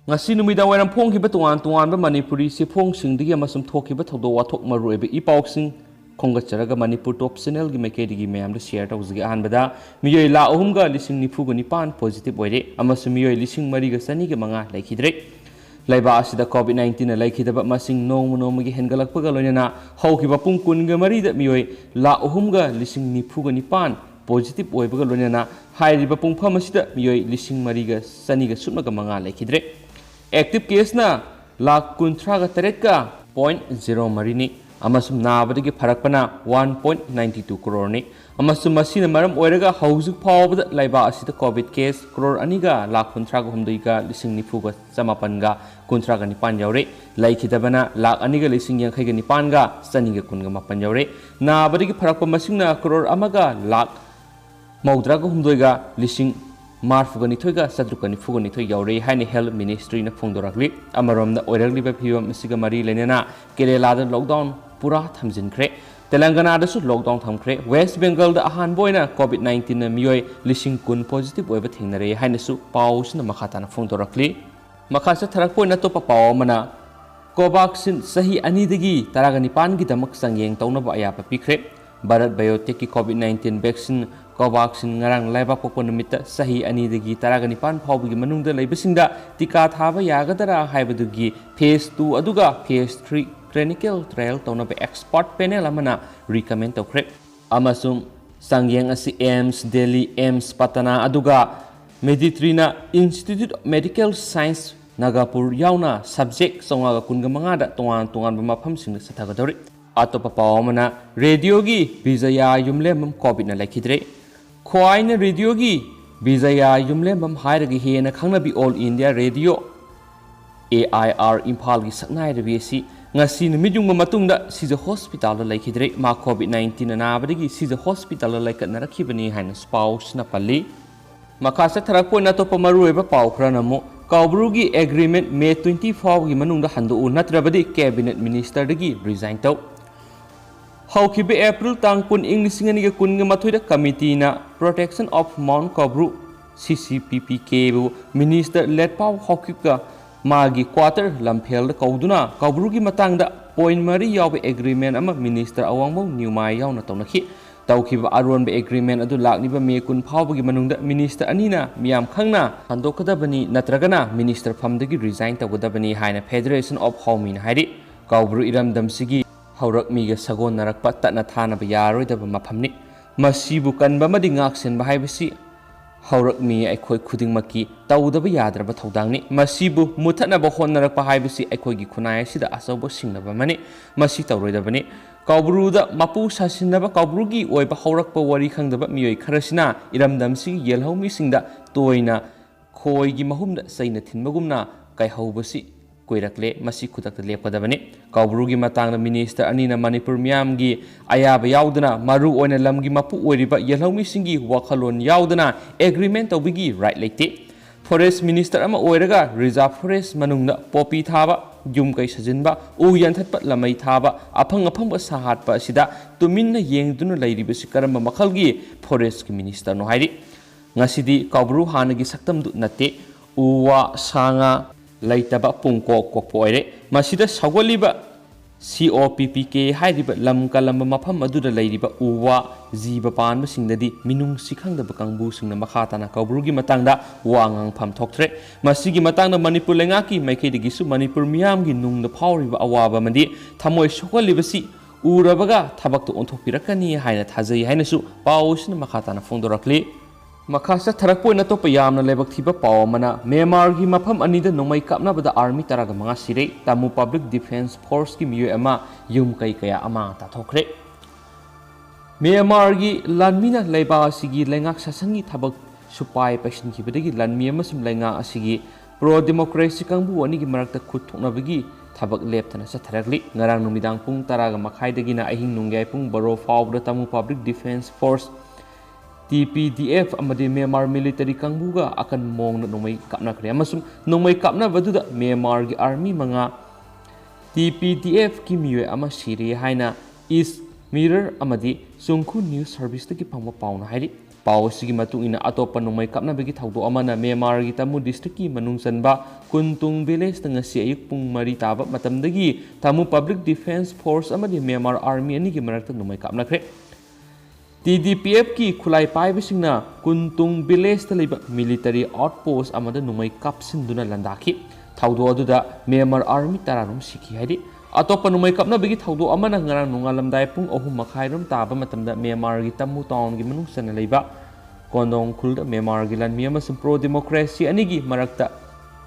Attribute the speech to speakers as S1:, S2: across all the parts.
S1: ngasi numidang wairam phongkiba tuan manipuri sifongsingdigi amasum thokiba thodo wathok maruiba ipausing khongatcharaga manipur top channel gi makedigi mayamda share tawzigi ahanbada miyoi la ohumga lising nifuga nipan positive oire amasum miyoi lising mariga saniga manga laikhidre laiba asida covid-19 na laikhidaba masing nomagi hengalakpaga loinana haukiba pung kunga marida miyoi la ohumga lising nifuga nipan positive oibaga loinana hairiba pungpham asida miyoi lising mariga saniga sutmaga manga laikhidre active case na lakh kunthraga taretka 0.0 marini amasum nabadagi pharakpana 1.92 crore ni amasum masina maram oiraga haujuk phawbada laiba asida covid case crore aniga lakh kunthraga humduiga lising nifuga chamapanga kunthraga nipan yaure laikhidabana lakh aniga lising yankhaiga nipan ga saniga kunga mapan yaure nabadagi pharakpa masingna crore amaga lakh maudraga humduiga lising Marfuga nithoiga sadruka nifuga nithoi yaure haini health ministry na phongdorakli amaromda oiragli ba phibam siga mari lenena Kerala da lockdown pura thamjinkhre Telangana da su lockdown thamkhre West Bengal da ahan boina covid-19 na miyoi lising kun positive oiba thingnare haina su pausna makhatana phongdorakli makhasa tharak poina topa paw mana Covaxin sahi ani dagi taraga nipan gi damak sangyeng taunaba ayapa pikre Bharat Biotech ki covid-19 vaccine Covaxin ngarang laiba pokpo numita sahi ani dagi taraga nipan phawbigi manungda laibasingda tika thaba yagadara haibadugi phase 2 aduga phase 3 clinical trial taunaba expert panel amana recommend tawkhre amasum sangyeng asi AIMS Delhi AIMS Patna aduga Meditrina Institute of Medical Science Nagapur yauna subject songaga kunga mangada tongan Mapham singda sathagadori atopa pawamana radiogi Vijaya yumlemam covid na laikhidre Khoaina radiogi Vijaya yumlemam hairagi hena khangnabi all India radio AIR Imphal gi saknai rebesi ngasi numidung matungda sija hospital la laikhidre ma covid-19 na abadigi sija hospital la laikat narakhibani haina spouse na palli makasa tharakpo na topa marueba paw khranamo Kaubrugi agreement May 24 gi manungda handu natrabadi cabinet minister dagi resign taw Haukibe April tang kun English ngani ga kun nga mathoida committee na protection of Mount Kabru CCPPK bu minister led pau haukika magi quarter lamphel da kauduna Kabrugi matang da point mari yaw agreement ama minister awangmo newmai yaw na tawnakhi tawkiba aron be agreement adu lakni ba me kun phawbagi manungda minister anina miyam khangna handokadabani natragana minister famdagi resign tawgadabani haina Federation of Home hairi Kabru iramdam sigi Haurak miga sagon narakpa tatna thana ba yaroidaba maphamni masibu kanba madi ngaksen ba haibasi haurak mi aikhoi khudingmaki tawdaba yadraba thodangni masibu muthana ba honnarakpa haibasi aikhoi gi khunai sida asawba singnaba mani masi tawroidabani Kabruda mapu sasinaba Kabrugi oiba haurakpa wari khangdaba miyoi kharasina iramdamsi yelhaumi singda toina khoi gi mahumda saina thinbagumna kai haubasi koirakle masi khudak lepkadabani Kabrugi matangna minister anina Manipur miyamgi ayaba yaudana maru oina lamgi mapu oiriba yelhaumi singi wakhalon yaudana agreement tawbigi right leite forest minister ama oiraga reserve forest manungna popi thaba yum kai sajinba u yanthatpa lamai thaba afang sahatpa sida tuminna yengduna lairibasi karamba makhalgi forest ki minister no hairi ngasidi Kabru hanagi saktamdu natte uwa sanga laitaba pungko kokpoire masida sagoliba COPPK hairiba lam kalamba mafam aduda lairiba uwa jiba panba singdadi minung sikhangdaba kangbu singna makhatana Kabrugi matangda wangang pham thoktre masigi matangda Manipur lengaki maikhaidagi su Manipur miyamgi nungda phawriba awaba mandi thamoi sokolibasi urabaga thabakto onthokpirakani haina thajai haina su pausna makhatana phongdorakli Makasa tharakpo na to payam na lebak thiba paw mana Myanmar gi Mapham anida nongmai kapna bada army taraga manga Sire Tamu public defense force ki miyo ama yum kai kaya ama ta thokre Myanmar gi lanmina leiba asigi lengak sasangi thabak supai pashin ki bedagi lanmi ama sum lenga asigi pro democracy kangbu ani gi marakta khut thokna bagi thabak leptana sa tharakli ngarang numidang pung taraga makhai dagi na ahing nungai pung baro fawda Tamu public defense force TPDF amadi Myanmar military kangbuga akan mong na nungmay Kapnakhare amasum nungmay kapna baduda Myanmar gi army mga TPDF ki miyo ama Sire haina is mirror amadi sungku news service ki pangma pauna hairi Pau asigi matung ina atopa nungmai kapnabagi thawdo amana Myanmar gi Tamu district ki manung chanba Kuntung village ta ngasi ayuk pung mari taba matamdagi Tamu Public Defense Force amadi Myanmar Army ani gi marakta nungmai kapnakhare TDPF ki khulai paibisingna Kuntung village ta leiba military outpost amada nungmai kapsinduna landaki thawdo aduda Myanmar Army tararum sikhi haidi Atopa nungmai kapnabagi thawdo amana ngarang nungalamdai pung 3:30 taba matamda Myanmar gi Tamu town gi manung sana leiba Kondong khulda Myanmar gi lan mi amasung pro democracy anigi marakta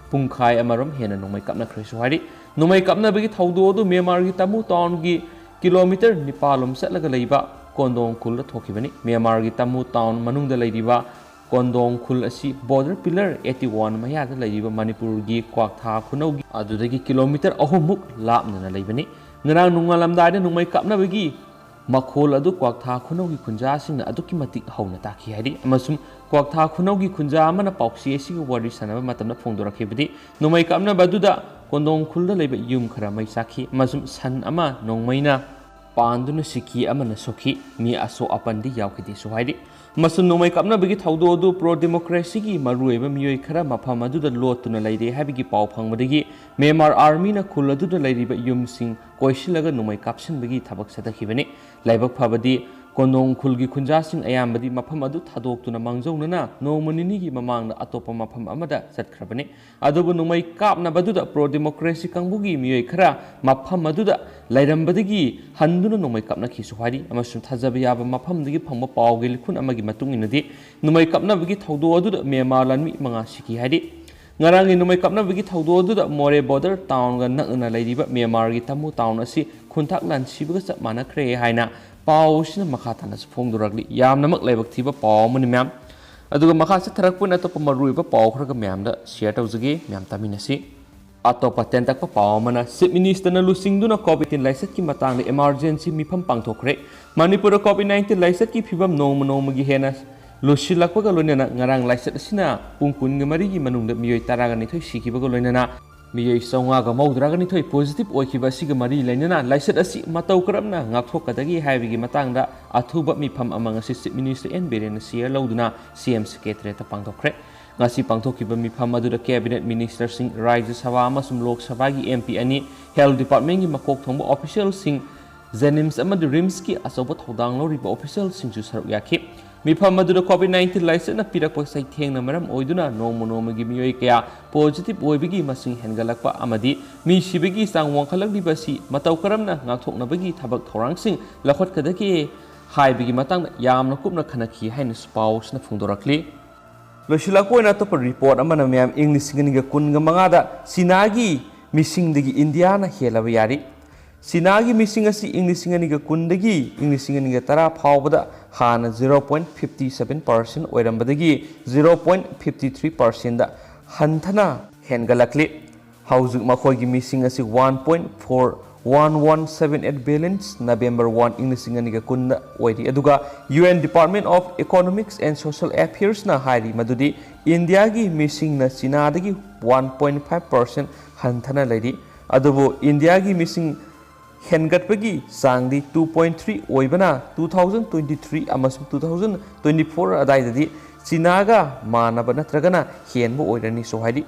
S1: pungkhai amarom hena nungmai kapnakhare su haidi nungmai kapnabagi thawdo adu Myanmar gi Tamu town gi kilometer 9 satlaga leiba Kondong khulda thokibani Myanmar gi Tamu town manungda leiriba Kondong khul asi border pillar 81 mayada leiriba Manipur gi Kwaktha khunau gi adudagi kilometer 3 muk lapna leibani ngarang nungalamdai da nungmai kapnabagi makhol adu Kwaktha khunau gi khunja singna aduki matik hauna taki haidi amasum Kwaktha khunau gi khunja amana pauksi asi gi wari sanaba matamna phongdorakhibadi nungmai kapnaba aduda Kondong khulda leiba yum khara mai sakhi amasum san ama nongmaina panduna sikhi amana sokhi mi aso apandi yawkhidi su haidi Masun nungmai kapnabagi thawdo adu pro democracy gi marueba miyoi khara Mapham aduda lotuna leire habigi pau phangmadagi Myanmar Army na khul aduda leiriba yumsing koisilaga nungmai kapsinbagi thabak sadakhibani laibak phabadi Kondong khulgi khunjasing ayambadi Mapham adu thadoktuna mangjaunana nomanini gi mamangna atopa Mapham amada satkrabani adubu nungmai kapnabaduda pro democracy kangbugi miyoi khara Mapham aduda lairambadagi handuna nungmai kapnakhi suhari amasum thajaba yaba Maphamdagi phangba pawgi likhun amagi matunginadi nungmai kapnabagi thawdo aduda Myanmar lanmi manga siki haidi Ngarangi nungmai kapnabagi thawdo aduda More border town ga nakna leiriba Myanmar gi Tamu town asi khunthak lan sibaga chap manakhre haina Pau sina makhatana phongdoragli yamnamak laibak thiba pau mani myam aduga makha se tharakpun atopa maruiba pau khraga myam da share tawjage myam taminasi atopa tentakpa pau mana chief minister na lusingduna covid-19 laiset ki matang emergency mifam pangthokre manipur covid-19 laiset ki phibam noma gi hena lusilakpaga loinana ngarang laiset asina pungkun ngamari gi manungda miyoi taraga ni thoi sikibaga loinana miyoi saunga ga maudraga ni thoi positive oikiba siga mari lainana laiset asi matau karamna ngakthokadagi haibigi matangda athuba mifam amanga chief minister en beren Sire lauduna CM secretary ta pangthokre ngasi pangthokiba mifam aduda cabinet minister sing Rajya Sabha amasum Lok Sabha gi MP ani health department gi makok thongba official sing Jenims amadi Rims ki asoba thodang loriba official sing ju saruk yakhi mifam aduda covid-19 laiset na pirakpa sai thengna maram oiduna noma gi miyoi kaya positive oibigi masing hengalakpa amadi mi sibigi sang wangkhalakliba si matau karamna ngakthoknabagi thabak thorangsing lakhotkadaki haibigi matang yamna kupna khanakhi haina spouse na phungdorakli Losilako na to pa report amana myam English nganiga kunga mangada sinagi misingdagi India na helaba yari Sinagi missing asi English nganiga kundagi English nganiga tara phawbada hana 0.57% oirambadagi 0.53% da hanthana hengalakli haujuk makhoigi missing asi 1.41178 balance November 1 English nganiga kunda oiri aduga UN Department of Economics and Social Affairs na hairi madudi India gi missing na China dagi 1.5% hanthana leiri adubu India gi missing hengatpagi sangdi 2.3 oibana 2023 amasum 2024 adaidadi Chinaga manaba natragana henbo oirani sohaidi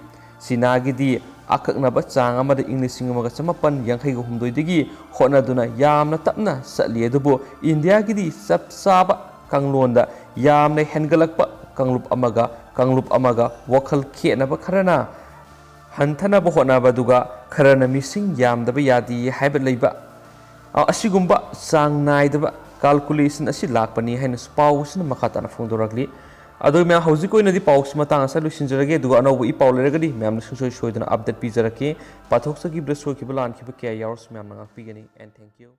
S1: Chinagi di akaknaba chang amada English amaga chamapan yankhai ga humdoi digi honaduna yamna tapna satli adubu India gi di sapsaba kanglonda yamna hengalakpa kanglub amaga wakhal khenaba kharana hanthana ba honaba duga kharana missing yamdaba yadi haiba leiba asigumba sang naidaba calculation asi lakpani haina spouse na makhatana phongdoragli ado me hauji koina di paus matang asa lusinjarage duga anobu I paul leragadi me amna soi soidana update pijarake pathok sagi bra soi kibalan kiba kya yars me amna pigani and thank you